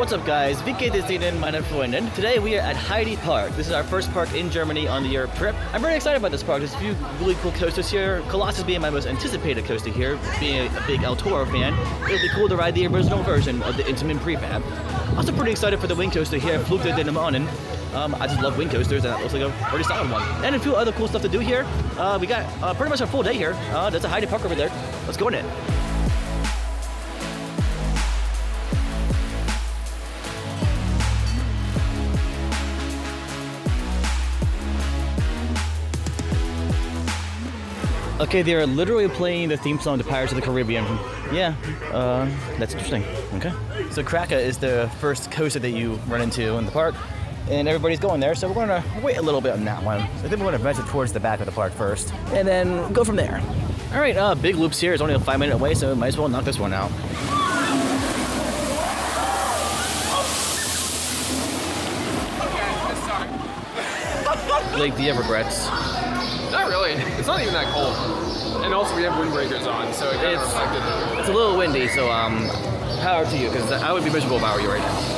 What's up guys, wie geht es Ihnen, meine Freundin? Today we are at Heide Park. This is our first park in Germany on the Europe trip. I'm very excited about this park. There's a few really cool coasters here. Colossos being my most anticipated coaster here. Being a big El Toro fan, it would be cool to ride the original version of the Intamin prefab. Also pretty excited for the wing coaster here at Flug der Dämonen. I just love wing coasters and that looks like a pretty solid one. And a few other cool stuff to do here. We got pretty much a full day here. There's a Heide Park over there. Let's go in it. Okay, they are literally playing the theme song to Pirates of the Caribbean. Yeah, that's interesting. Okay. So Krake is the first coaster that you run into in the park, and everybody's going there, so we're gonna wait a little bit on that one. I think we're gonna venture towards the back of the park first, and then go from there. All right, big loops here is only a 5-minute away, so might as well knock this one out. Blake, do you have regrets? Not really. It's not even that cold. And also we have windbreakers on, so it kind of reflected it. It's a little windy, so power to you, because I would be miserable if I were you right now.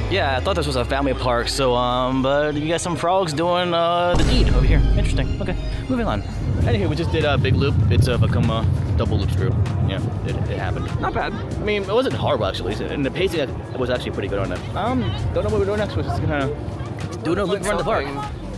Yeah, I thought this was a family park, so, but you got some frogs doing the deed over here. Interesting. Okay, moving on. Anyway, we just did a big loop. It's become a double loop screw. Yeah, it happened. Not bad. I mean, it wasn't horrible, actually, and the pacing was actually pretty good on it. Don't know what we're doing next. We're just gonna do a loop around the park.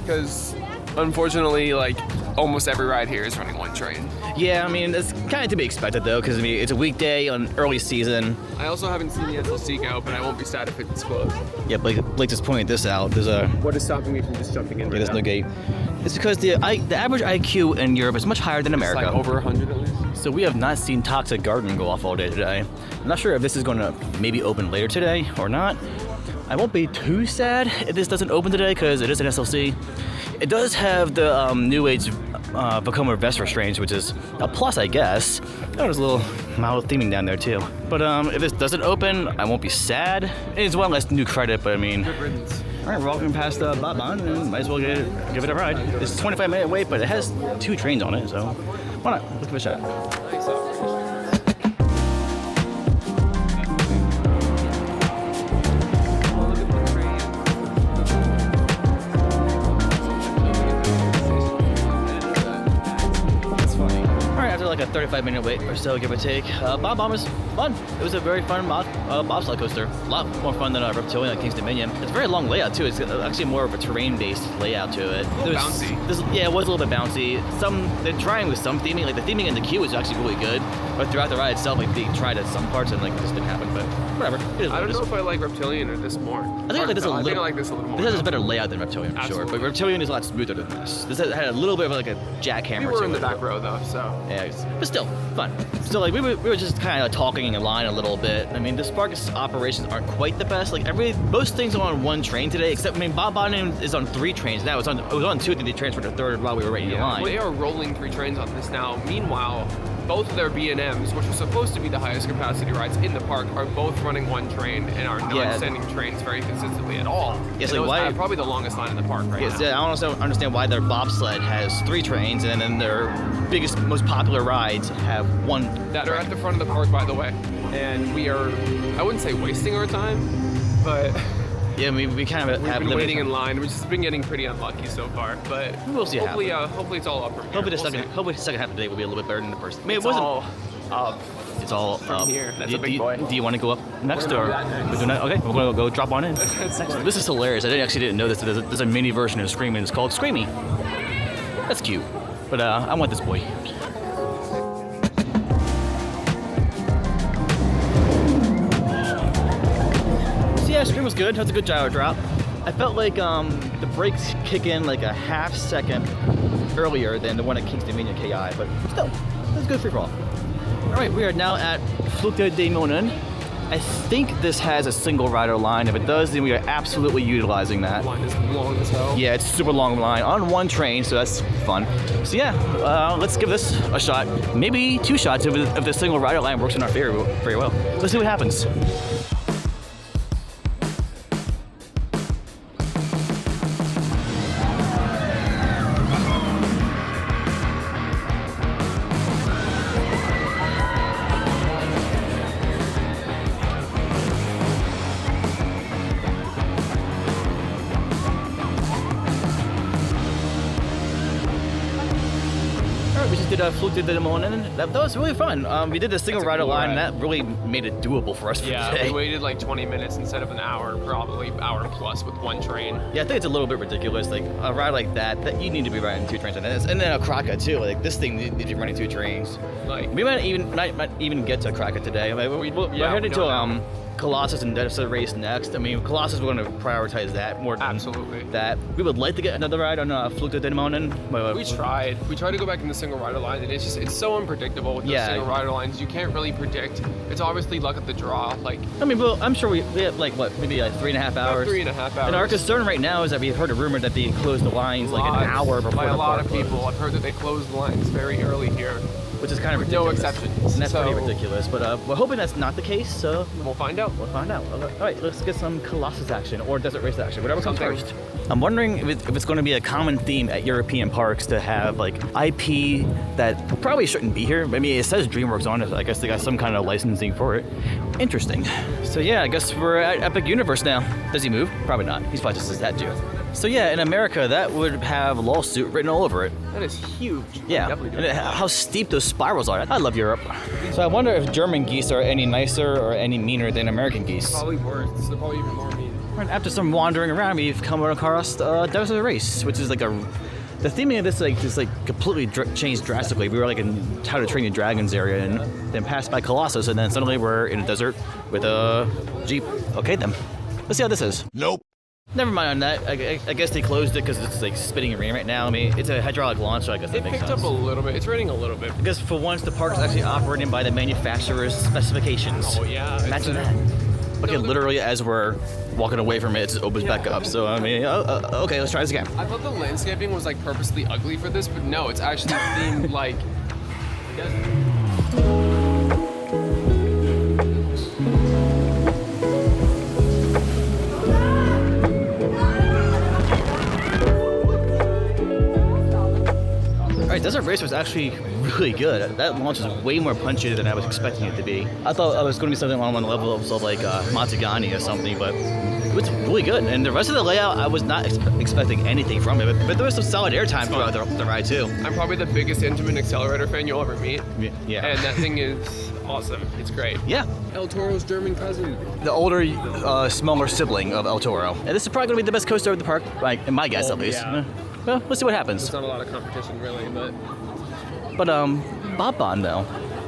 Because, unfortunately, like, almost every ride here is running one train. Yeah, I mean, it's kind of to be expected, though, because, I mean, it's a weekday on early season. I also haven't seen the SLC go, but I won't be sad if it's closed. Yeah, Blake just pointed this out. There's a... What is stopping me from just jumping in right there's no gate. It's because the average IQ in Europe is much higher than America. It's like over 100 at least. So we have not seen Toxic Garden go off all day today. I'm not sure if this is going to maybe open later today or not. I won't be too sad if this doesn't open today because it is an SLC. It does have the new age Vekoma vest restraints, which is a plus, I guess. Oh, there's a little mild theming down there too. But if this doesn't open, I won't be sad. It's one less new credit, but I mean. Good riddance. All right, we're walking past Batman, and might as well give it a ride. It's a 25-minute wait, but it has 2 trains on it, so why not? Let's give it a shot. Like a 35-minute wait or so, give or take. Bob Bomb was fun. It was a very fun bobsled coaster. A lot more fun than Reptilian at King's Dominion. It's a very long layout too. It's actually more of a terrain-based layout to it. A little bouncy. Yeah, it was a little bit bouncy. They're trying with some theming. Like the theming in the queue was actually really good, but throughout the ride itself, like they tried at some parts and like this didn't happen. But whatever. I don't know if I like Reptilian or this more. I think I like this a little. I think I like this a little more. This has a better layout than Reptilian for sure, but Reptilian is a lot smoother than this. This had a little bit of like a jackhammer. We were in the back row though, so yeah, but still fun. So like we were just kind of talking in line a little bit. I mean, this park's operations aren't quite the best. Like most things are on one train today, except I mean, Bob Bonham is on 3 trains now. It was on 2, then they transferred to 3rd while we were waiting in line. Well, they are rolling 3 trains on this now. Meanwhile, both of their B&Ms, which are supposed to be the highest capacity rides in the park, are both running one train and are not sending trains very consistently at all. Yes, like why? Probably the longest line in the park right now. Yeah, I also understand why their bobsled has 3 trains, and then their biggest, most popular rides have 1. That are at the front of the park, by the way. And we are, I wouldn't say wasting our time, but yeah, we kind of have been waiting in line. We've just been getting pretty unlucky so far, but we'll see. Hopefully it's all up from here. Hopefully the second half of the day will be a little bit better than the first. I mean, it's all up. It's all from here. That's a big boy. Do you want to go up next or? We're doing that? Okay, we're gonna go drop on in. This is hilarious. I actually didn't know this. There's a mini version of Screaming. It's called Screamy. That's cute, but I want this boy. Yeah, Scream was good. That was a good gyro drop. I felt like the brakes kick in like a half second earlier than the one at King's Dominion KI, but still, it was good free for all. All right, we are now at Flug der Dämonen. I think this has a single rider line. If it does, then we are absolutely utilizing that. Line is long as hell. Yeah, it's a super long line on one train, so that's fun. So yeah, let's give this a shot. Maybe 2 shots if the single rider line works in our favor very well. Let's see what happens. We just did a Flug der Dämonen. That was really fun. We did the single rider line, and that really made it doable for us. Yeah, today. we waited like 20 minutes instead of an hour, probably hour plus with one train. Yeah, I think it's a little bit ridiculous. Like a ride like that you need to be riding 2 trains, and then a Krake too. Like this thing needs to be running 2 trains. Like We might even get to Krake today. Like, we're headed to Colossos and Desert Race next. I mean, Colossus, we're going to prioritize that more than absolutely that. We would like to get another ride on Flug der Dämonen. We tried to go back in the single rider line, and it's so unpredictable with those single rider lines. You can't really predict. It's obviously luck of the draw. Like, I mean, well, I'm sure we have like what, maybe like 3.5 hours. 3.5 hours. And our concern right now is that we've heard a rumor that they closed the lines like an hour before by the a lot park of people. I've heard that they closed the lines very early here, which is kind of ridiculous. No exceptions. And that's So- pretty ridiculous. But we're hoping that's not the case. So We'll find out. we'll find out. All right, let's get some Colossus action or Desert Race action, whatever comes Something. first. I'm wondering if it's going to be a common theme at European parks to have like IP that probably shouldn't be here. I mean, it says DreamWorks on it. I guess they got some kind of licensing for it. Interesting. So yeah, I guess we're at Epic Universe now. Does he move? Probably not. He's probably just his tattoo. So yeah, in America, that would have lawsuit written all over it. That is huge. Yeah, Definitely and do. how steep those spirals are. I love Europe. So I wonder if German geese are any nicer or any meaner than American geese. Probably worse. They're probably even more mean. And after some wandering around, we've come across Desert Race, which is like the theming of this completely changed drastically. We were like in How to Train Your Dragons area, and then passed by Colossus, and then suddenly we're in a desert with a Jeep. Okay then, let's see how this is. Nope. Never mind on that. I guess they closed it because it's like spitting rain right now. I mean, it's a hydraulic launch, so I guess that It makes picked sense. up a little bit. It's raining a little bit. Because for once, the park is actually operating by the manufacturer's specifications. Oh yeah. Imagine that. Okay, literally as we're walking away from it, it just opens back up. So I mean, okay, let's try this again. I thought the landscaping was like purposely ugly for this, but no, it's actually themed like. Alright, Desert Race was actually really good. That launch was way more punchy than I was expecting it to be. I thought it was going to be something along the level of like Matsugani or something, but it was really good. And the rest of the layout, I was not expecting anything from it, but there was some solid airtime throughout the ride too. I'm probably the biggest Intamin accelerator fan you'll ever meet. Yeah. And that thing is awesome. It's great. Yeah. El Toro's German cousin. The older, smaller sibling of El Toro. And this is probably going to be the best coaster of the park, like in my guess at least. Yeah. Well, let's see what happens. There's not a lot of competition really, but. But Bob Bond though,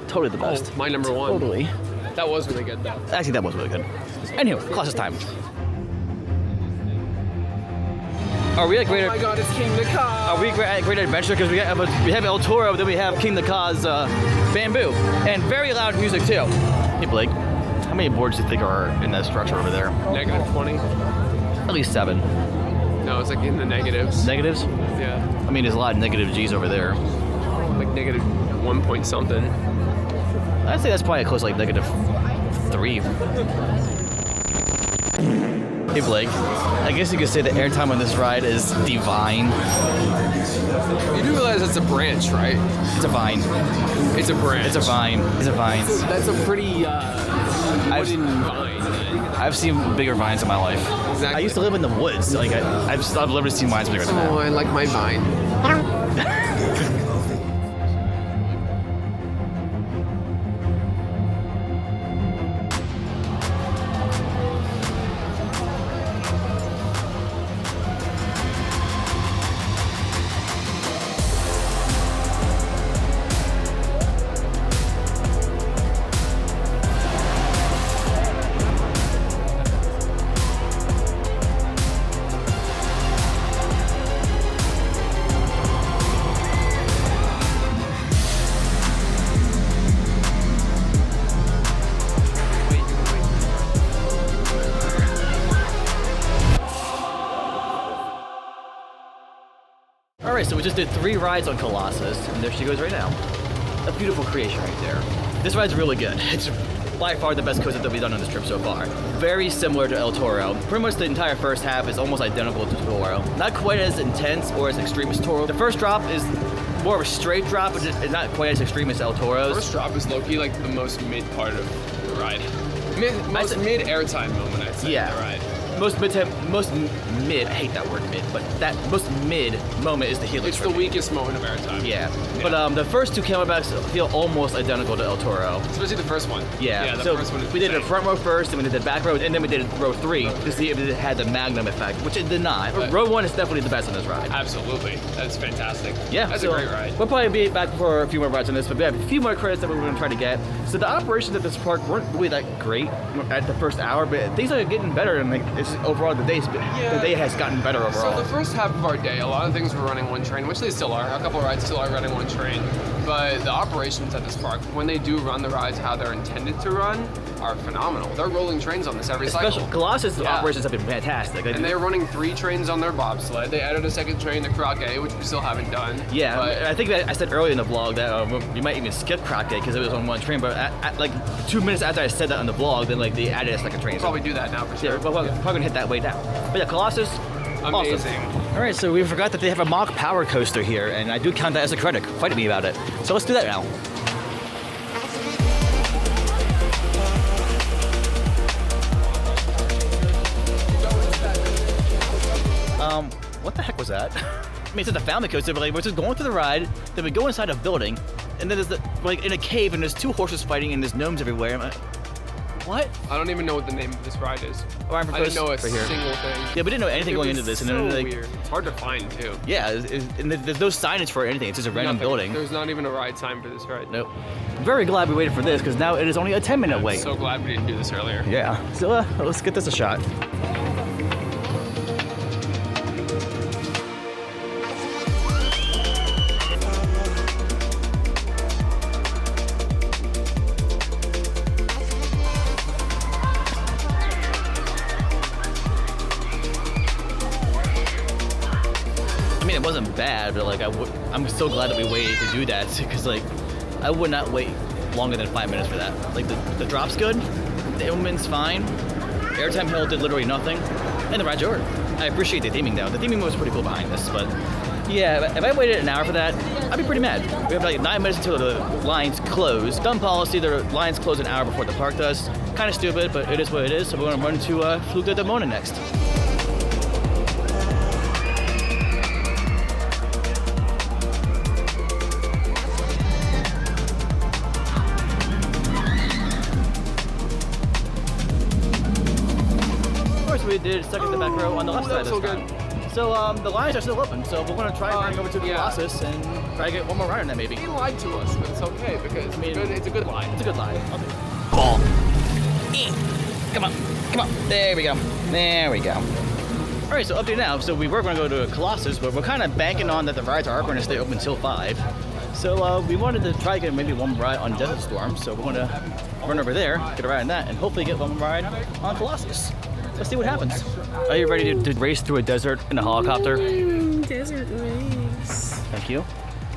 totally the best. Oh, my number one. Totally. That was really good though. Actually, that was really good. Anyway, Colossus time. Are we at Great? Oh my God, it's King Naka. Are we at Great Adventure? Because we have El Toro, then we have King Naka's bamboo, and very loud music too. Hey Blake, how many boards do you think are in that structure over there? -20. At least 7. No, it's like in the negatives. Negatives? Yeah. I mean, there's a lot of negative G's over there. Like -1 point something. I'd say that's probably close to like -3. Hey Blake, I guess you could say the airtime on this ride is divine. You do realize it's a branch, right? It's a vine. It's a branch. It's a vine. It's a vine. That's a pretty wooden vine. I've seen bigger vines in my life. Exactly. I used to live in the woods. Like I've literally seen vines bigger than Oh, that. I like my vine. Alright, so we just did 3 rides on Colossus, and there she goes right now. A beautiful creation right there. This ride's really good. It's by far the best coaster that we've done on this trip so far. Very similar to El Toro. Pretty much the entire first half is almost identical to Toro. Not quite as intense or as extreme as Toro. The first drop is more of a straight drop, but it's not quite as extreme as El Toro's. First drop is low-key like the most mid part of the ride. Most mid airtime moment, I'd say, in the ride. Most mid, I hate that word mid, but that most mid moment is the helix. It's the weakest moment of airtime. Yeah. But the first 2 camelbacks feel almost identical to El Toro. Especially the first one. Yeah, the so first one is we did the front row first, and we did the back row, and then we did row 3 to see if it had the Magnum effect, which it did not. But row 1 is definitely the best on this ride. Absolutely. That's fantastic. Yeah, That's a great ride. We'll probably be back for a few more rides on this, but we have a few more credits that we're going to try to get. So the operations at this park weren't really that great at the first hour, but things are getting better, and like it's overall the day has gotten better overall. So the first half of our day, a lot of things were running one train, which they still are. A couple of rides still are running one train. But the operations at this park, when they do run the rides how they're intended to run, are phenomenal. They're rolling trains on this every cycle. Colossus operations have been fantastic. And they're running 3 trains on their bobsled. They added a second train to Krake, which we still haven't done. Yeah, but I think that I said earlier in the vlog that we might even skip Krake because it was on one train, but at like 2 minutes after I said that on the vlog, then like they added a second train. We'll probably do that now for sure. Yeah, we're probably gonna hit that way down. But yeah, Colossus, amazing. Awesome. All right, so we forgot that they have a mock power coaster here, and I do count that as a credit. Fight me about it. So let's do that now. What the heck was that? I mean, it's a family coaster, but like we're just going through the ride, then we go inside a building, and then there's like in a cave, and there's 2 horses fighting, and there's gnomes everywhere. I'm like, what? I don't even know what the name of this ride is. Oh, I didn't know a single thing. Yeah, we didn't know anything going into this. So and then, weird. It's hard to find too. Yeah, and there's no signage for anything. It's just a random building. There's not even a ride sign for this ride. Nope. I'm very glad we waited for this because now it is only a 10-minute wait. So glad we didn't do this earlier. Yeah. So let's get this a shot. It wasn't bad, but like I'm so glad that we waited to do that because like I would not wait longer than 5 minutes for that. Like the drop's good, the Intamin's fine, airtime hill did literally nothing, and the ride's over. I appreciate the theming though. The theming was pretty cool behind this, but yeah, if I waited an hour for that, I'd be pretty mad. We have like 9 minutes until the lines close. Dumb policy, the lines close an hour before the park does. Kind of stupid, but it is what it is. So we're gonna run to Flug der Dämonen next. We did second in the back row on the left side this time. So the lines are still open, so we're gonna try running over to the Colossus and try to get one more ride on that maybe. He lied to us, but it's okay because it's a good lie. It's a good lie. Okay. Ball. Come on, come on. There we go. There we go. All right, so update now. So we were gonna go to Colossus, but we're kind of banking on that the rides are gonna stay open until 5. So we wanted to try to get maybe one ride on Desert Storm. So we're gonna run over there, get a ride on that, and hopefully get one ride on Colossus. Let's see what happens. Are you ready to race through a desert in a helicopter? Desert race. Thank you.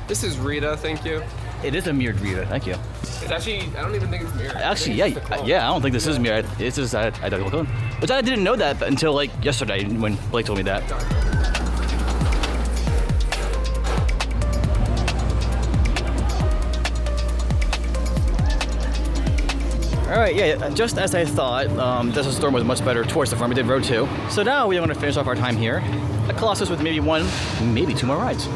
This is Rita, thank you. It is a mirrored Rita, thank you. It's actually, I don't even think it's mirrored. Actually, yeah, I don't think this is mirrored. It's just identical clone. Which I didn't know that until like yesterday when Blake told me that. All right, yeah, just as I thought, Desert Storm was much better towards the front. We did row 2. So now we're going to finish off our time here at Colossus with maybe 1, maybe 2 more rides.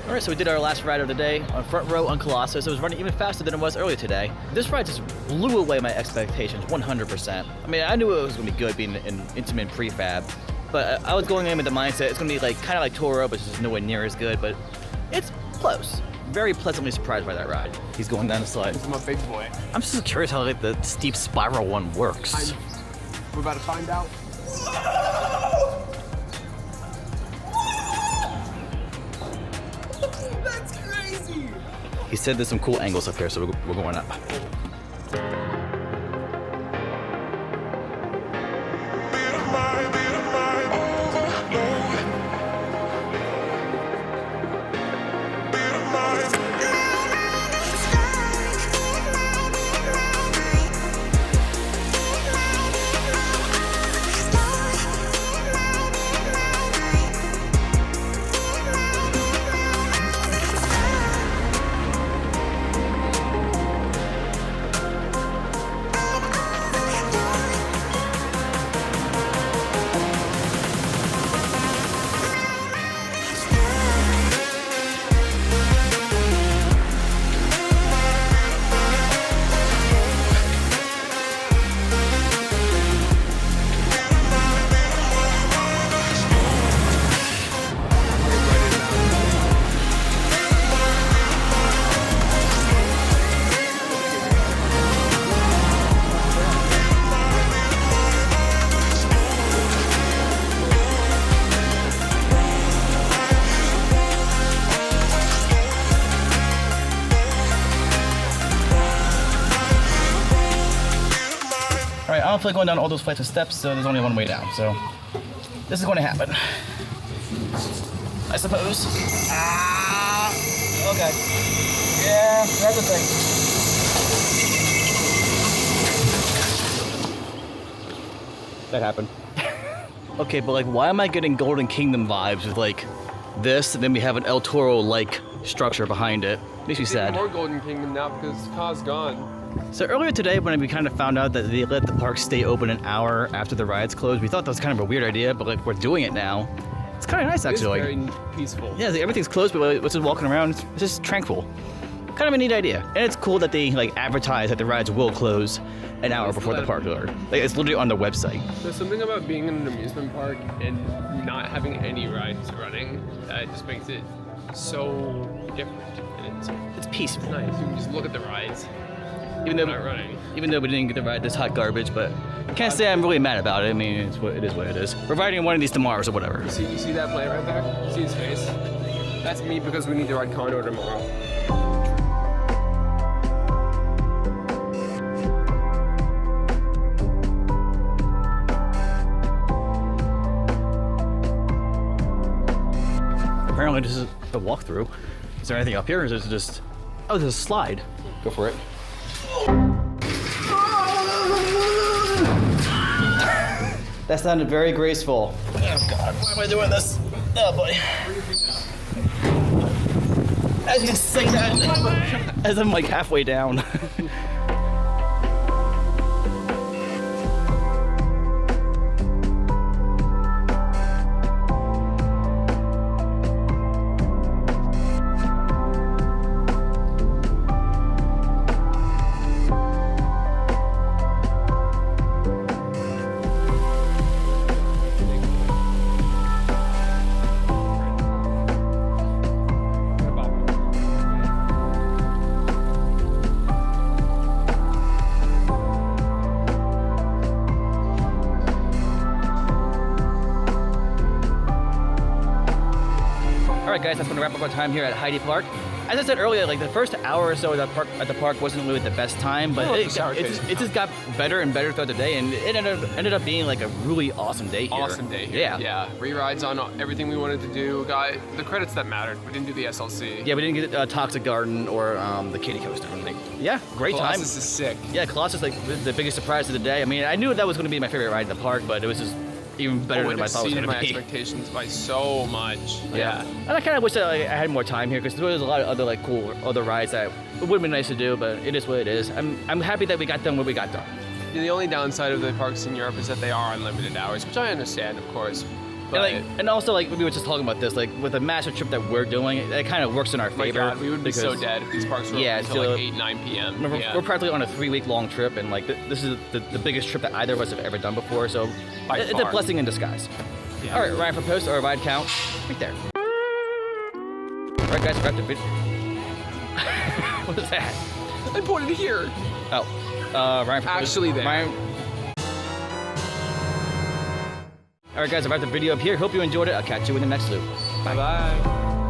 All right, so we did our last ride of the day on front row on Colossus. It was running even faster than it was earlier today. This ride just blew away my expectations 100%. I mean, I knew it was gonna be good being an Intamin prefab, but I was going in with the mindset it's gonna be like kind of like Toro, but it's just nowhere near as good, but it's close. very pleasantly surprised by that ride. He's going down the slide. I'm a big boy. I'm just curious how like the steep spiral one works. We're about to find out. That's crazy. He said there's some cool angles up here, so we're going up. Alright, I don't feel like going down all those flights of steps, so there's only one way down, so this is going to happen. I suppose. Ah! Okay. Yeah, that's the thing. That happened. Okay, but like, why am I getting Golden Kingdom vibes with like this, and then we have an El Toro-like structure behind it? Makes me sad. More Golden Kingdom now because Ka's gone. So earlier today, when we kind of found out that they let the park stay open an hour after the rides closed, we thought that was kind of a weird idea, but like we're doing it now. It's kind of nice actually. It's very peaceful. Yeah, everything's closed, but we're just walking around. It's just tranquil. Kind of a neat idea, and it's cool that they like advertise that the rides will close an hour before the park door. Like it's literally on their website. There's something about being in an amusement park and not having any rides running that just makes it so different. And It's peaceful. nice. You can just look at the rides. Even though Not running. Even though we didn't get to ride this hot garbage, but I can't say I'm really mad about it. I mean, it is what it is. We're riding one of these tomorrow, so whatever. You see that plane right there? See his face? That's me because we need to ride Condor tomorrow. Apparently this is the walkthrough. Is there anything up here, or is it just... Oh, there's a slide. Go for it. That sounded very graceful. Oh God, why am I doing this? Oh boy. As you say that, as I'm like halfway down. Alright guys, that's going to wrap up our time here at Heide Park. As I said earlier, like the first hour or so at the park wasn't really the best time, but it just got better and better throughout the day, and it ended up being like a really awesome day here. Awesome day here. Yeah. Re-rides on everything we wanted to do. Got the credits that mattered. We didn't do the SLC. Yeah, we didn't get Toxic Garden or the Kiddie Coaster. Yeah, great time. Colossos is sick. Yeah, Colossus like the biggest surprise of the day. I mean, I knew that was going to be my favorite ride in the park, but it was just even better than I thought it was going to be. Exceeded my expectations by so much. Yeah. And I kind of wish that I had more time here because there was a lot of other like cool other rides that it would have been nice to do, but it is what it is. I'm happy that we got done what we got done. The only downside of the parks in Europe is that they are unlimited hours, which I understand, of course. But and also, like, we were just talking about this, like, with the massive trip that we're doing, it kind of works in our favor. God, we would be so dead if these parks were open until like 8, 9 p.m. We're practically on a 3-week-long trip, and, like, this is the biggest trip that either of us have ever done before, so it's a blessing in disguise. Yeah. All right, Ryan for post or ride count, right there. All right, guys, wrap the video. What is that? I pointed here. Oh, Ryan. Actually there. Ryan. All right, guys, I've wrapped the video up here. Hope you enjoyed it. I'll catch you in the next loop. Bye-bye.